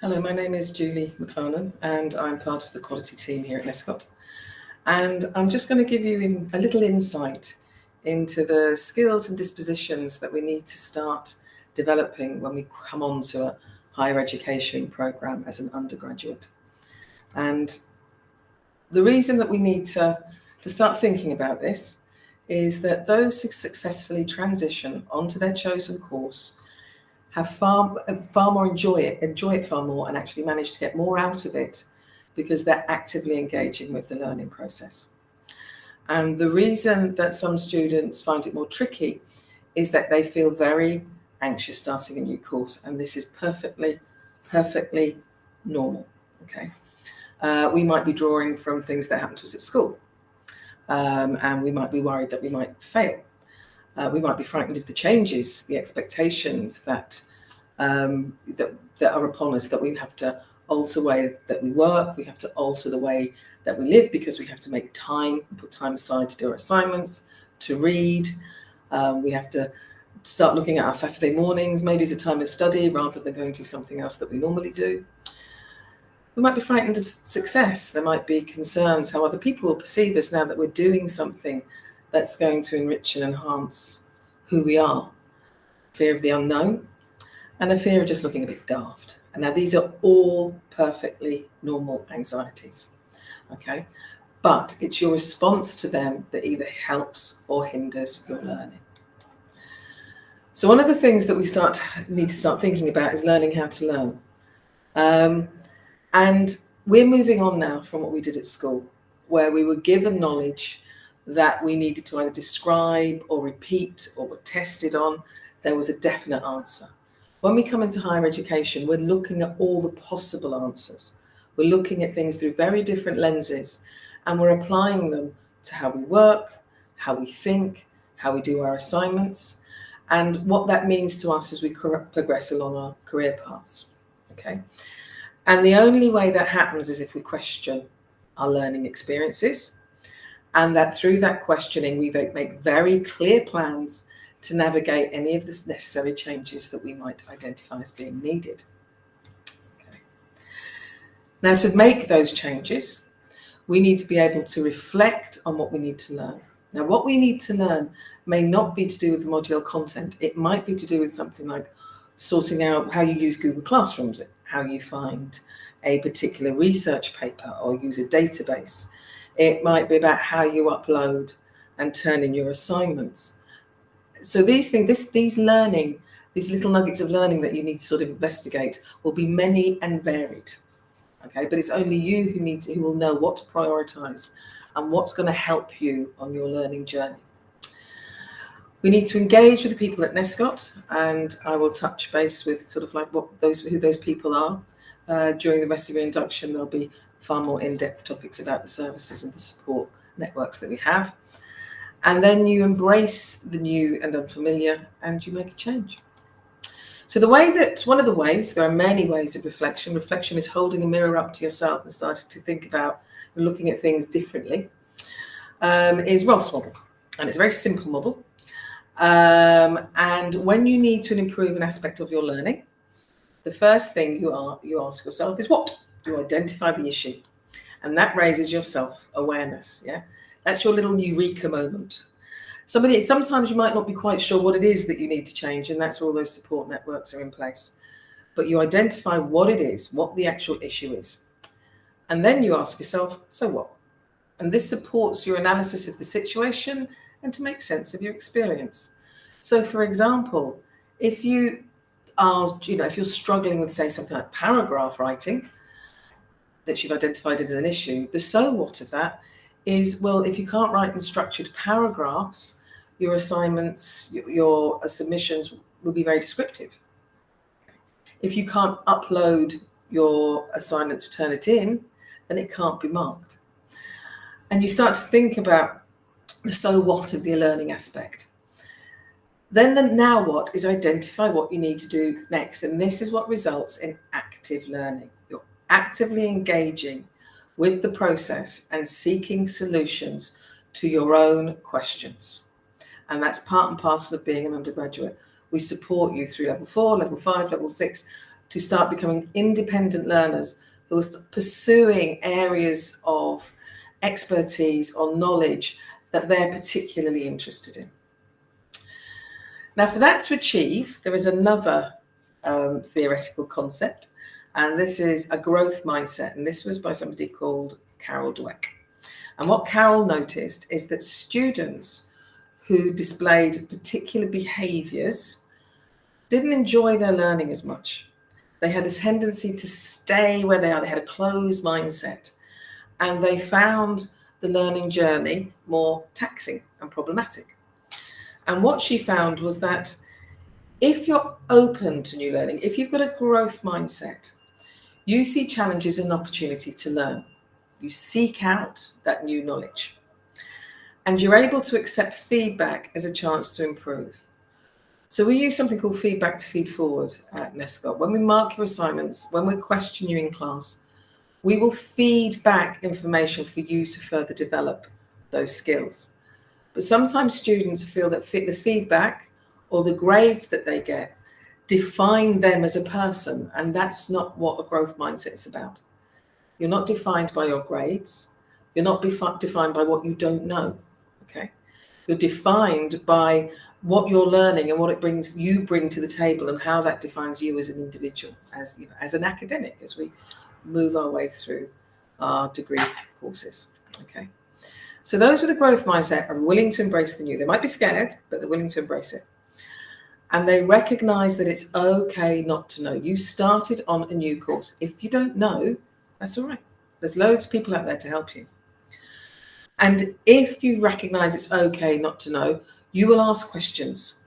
Hello, my name is Julie McClarnon and I'm part of the quality team here at Nescot. And I'm just going to give you a little insight into the skills and dispositions that we need to start developing when we come on to a higher education programme as an undergraduate. And the reason that we need to start thinking about this is that those who successfully transition onto their chosen course have far more enjoy it far more, and actually manage to get more out of it because they're actively engaging with the learning process. And the reason that some students find it more tricky is that they feel very anxious starting a new course, and this is perfectly normal. Okay, we might be drawing from things that happened to us at school, and we might be worried that we might fail. We might be frightened of the changes, the expectations that are upon us, that we have to alter the way that we work, we have to alter the way that we live because we have to make time, put time aside to do our assignments, to read. We have to start looking at our Saturday mornings, maybe as a time of study rather than going to something else that we normally do. We might be frightened of success. There might be concerns how other people will perceive us now that we're doing something that's going to enrich and enhance who we are. Fear of the unknown, and a fear of just looking a bit daft. And now these are all perfectly normal anxieties, okay? But it's your response to them that either helps or hinders your learning. So one of the things that we need to start thinking about is learning how to learn. And we're moving on now from what we did at school, where we were given knowledge that we needed to either describe or repeat or were tested on. There was a definite answer. When we come into higher education, we're looking at all the possible answers. We're looking at things through very different lenses, and we're applying them to how we work, how we think, how we do our assignments, and what that means to us as we progress along our career paths. Okay? And the only way that happens is if we question our learning experiences, and that through that questioning, we make very clear plans to navigate any of the necessary changes that we might identify as being needed. Okay. Now, to make those changes, we need to be able to reflect on what we need to learn. Now, what we need to learn may not be to do with the module content. It might be to do with something like sorting out how you use Google Classrooms, how you find a particular research paper or use a database. It might be about how you upload and turn in your assignments. So these things, these little nuggets of learning that you need to sort of investigate will be many and varied. Okay, but it's only you who will know what to prioritize and what's going to help you on your learning journey. We need to engage with the people at Nescot, and I will touch base with sort of like who those people are. During the rest of your induction, there'll be far more in-depth topics about the services and the support networks that we have. And then you embrace the new and unfamiliar, and you make a change. So one of the ways, there are many ways of reflection. Reflection is holding a mirror up to yourself and starting to think about and looking at things differently, is Rolf's model. And it's a very simple model. And when you need to improve an aspect of your learning, the first thing you ask yourself is what? You identify the issue. And that raises your self-awareness. Yeah, that's your little eureka moment. Sometimes you might not be quite sure what it is that you need to change, and that's where all those support networks are in place. But you identify what it is, what the actual issue is. And then you ask yourself, so what? And this supports your analysis of the situation and to make sense of your experience. So for example, if you're struggling with, say, something like paragraph writing, that you've identified as an issue, the so what of that is, well, if you can't write in structured paragraphs, your assignments, your submissions will be very descriptive. If you can't upload your assignment to turn it in, then it can't be marked. And you start to think about the so what of the learning aspect. Then the now what is identify what you need to do next. And this is what results in active learning. You're actively engaging with the process and seeking solutions to your own questions. And that's part and parcel of being an undergraduate. We support you through level 4, level 5, level 6, to start becoming independent learners who are pursuing areas of expertise or knowledge that they're particularly interested in. Now, for that to achieve, there is another theoretical concept, and this is a growth mindset. And this was by somebody called Carol Dweck. And what Carol noticed is that students who displayed particular behaviours didn't enjoy their learning as much. They had a tendency to stay where they are. They had a closed mindset, and they found the learning journey more taxing and problematic. And what she found was that if you're open to new learning, if you've got a growth mindset, you see challenges as an opportunity to learn. You seek out that new knowledge. And you're able to accept feedback as a chance to improve. So we use something called feedback to feed forward at Nescot. When we mark your assignments, when we question you in class, we will feed back information for you to further develop those skills. But sometimes students feel that the feedback or the grades that they get define them as a person, and that's not what a growth mindset is about. You're not defined by your grades. You're not defined by what you don't know, okay? You're defined by what you're learning and what you bring to the table, and how that defines you as an individual, as an academic, as we move our way through our degree courses, okay? So those with a growth mindset are willing to embrace the new. They might be scared, but they're willing to embrace it. And they recognize that it's okay not to know. You started on a new course. If you don't know, that's all right. There's loads of people out there to help you. And if you recognize it's okay not to know, you will ask questions.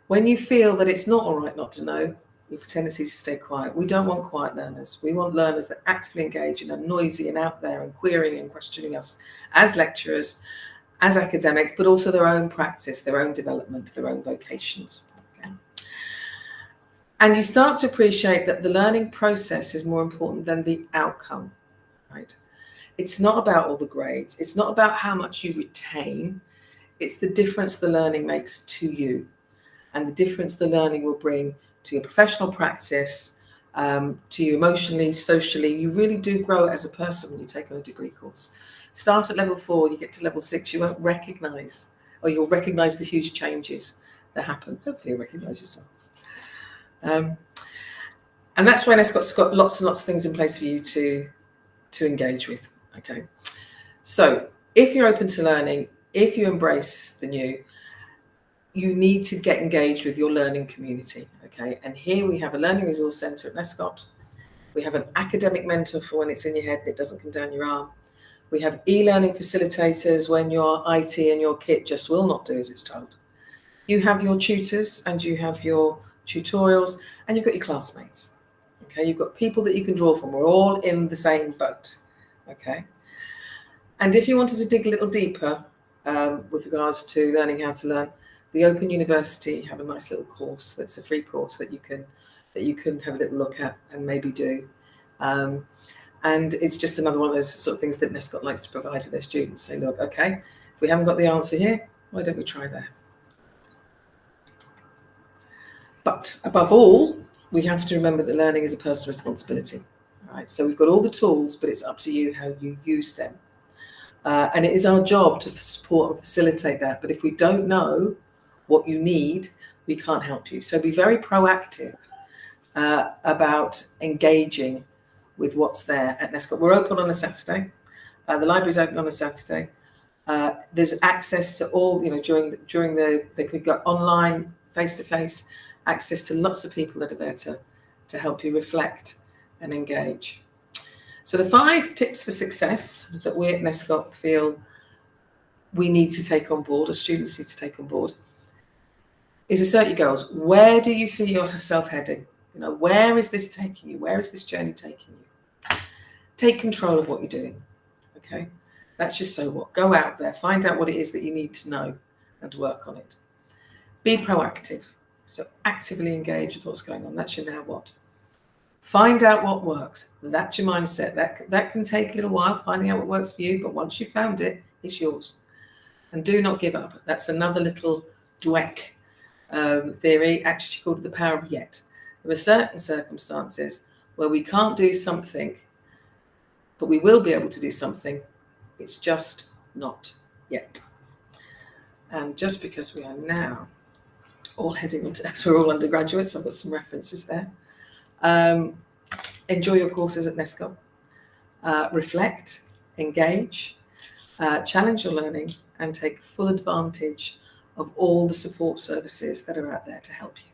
When you feel that it's not all right not to know, you have a tendency to stay quiet. We don't want quiet learners. We want learners that actively engage and are noisy and out there and querying and questioning us as lecturers, as academics, but also their own practice, their own development, their own vocations. Okay? And you start to appreciate that the learning process is more important than the outcome, right? It's not about all the grades. It's not about how much you retain. It's the difference the learning makes to you, and the difference the learning will bring to your professional practice, to you emotionally, socially. You really do grow as a person when you take on a degree course. Start at level 4, you get to level 6, you won't recognise, or you'll recognise the huge changes that happen. Hopefully you'll recognise yourself. And that's why Nescot's got lots and lots of things in place for you to engage with, okay? So if you're open to learning, if you embrace the new, you need to get engaged with your learning community, okay? And here we have a learning resource centre at Nescot. We have an academic mentor for when it's in your head and it doesn't come down your arm. We have e-learning facilitators when your IT and your kit just will not do as it's told. You have your tutors and you have your tutorials, and you've got your classmates, okay? You've got people that you can draw from. We're all in the same boat, okay? And if you wanted to dig a little deeper with regards to learning how to learn, the Open University have a nice little course that's a free course that you can have a little look at and maybe do. And it's just another one of those sort of things that Nescot likes to provide for their students. Say, look, okay, if we haven't got the answer here, why don't we try there? But above all, we have to remember that learning is a personal responsibility. Right? So we've got all the tools, but it's up to you how you use them. And it is our job to support and facilitate that. But if we don't know what you need, we can't help you. So be very proactive about engaging with what's there at Nescot. We're open on a Saturday. The library's open on a Saturday. There's access to all, during we've got online, face-to-face, access to lots of people that are there to help you reflect and engage. So the 5 tips for success that we at Nescot feel we need to take on board, or students need to take on board, is assert your goals. Where do you see yourself heading? Where is this taking you? Where is this journey taking you? Take control of what you're doing, okay? That's just so what. Go out there, find out what it is that you need to know and work on it. Be proactive. So actively engage with what's going on. That's your now what. Find out what works. That's your mindset. That can take a little while, finding out what works for you, but once you've found it, it's yours. And do not give up. That's another little Dweck theory, actually called the power of yet. There are certain circumstances where we can't do something, but we will be able to do something. It's just not yet. And just because we are now all heading into, as we're all undergraduates, I've got some references there. Enjoy your courses at Nescot. Reflect, engage, challenge your learning, and take full advantage of all the support services that are out there to help you.